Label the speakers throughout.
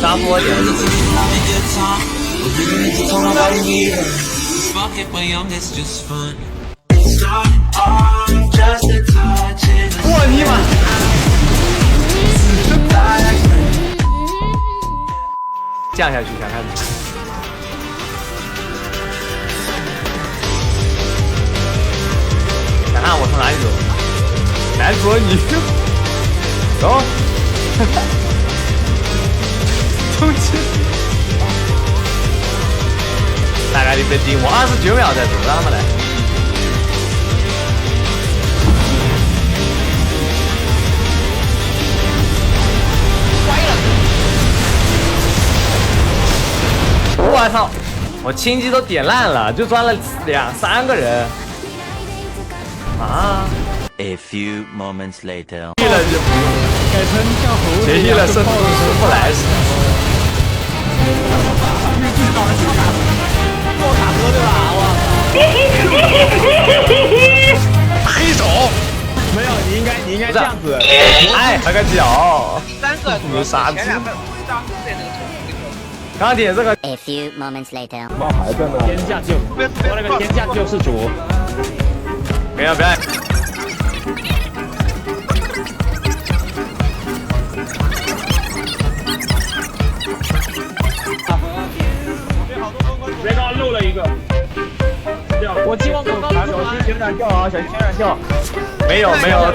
Speaker 1: 杀波点。我尼玛！降下去看看。看看我从哪里走？男主你走。冲击！大概率被顶我29秒再走，让他们来。我操！我轻机都点烂了，就抓了3个人。啊
Speaker 2: ！A few moments later，
Speaker 1: 踢了就不用，
Speaker 3: 改成像猴子
Speaker 1: 谁踢了是不来是。
Speaker 3: 爆卡车对吧？
Speaker 1: 黑手。
Speaker 3: 没有，你应该这样子。
Speaker 1: 哎，那个脚。
Speaker 4: 3个
Speaker 1: 有杀猪。
Speaker 4: 前2个当时在那个
Speaker 1: 钢铁这个。
Speaker 5: A few moments later，
Speaker 3: 冒牌的呢？天下救，我那个天下救世主。
Speaker 1: 不要。
Speaker 3: 别刚漏了一个。我希望我小心旋转跳啊，小心旋转跳。
Speaker 1: 没有，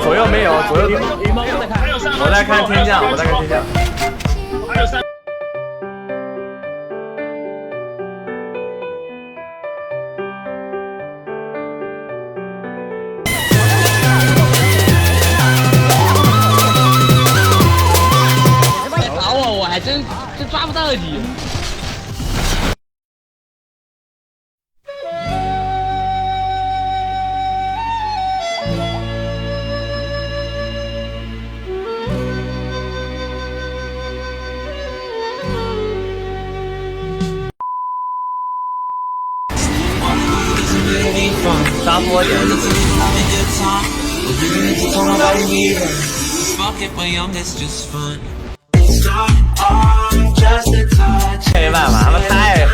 Speaker 1: 左右没有，左右。
Speaker 3: 羽毛在看，
Speaker 1: 我在看天降，我在看天降。
Speaker 3: 还有3。
Speaker 4: 打我还真抓不到你。
Speaker 1: 杀波点。没办法，他们太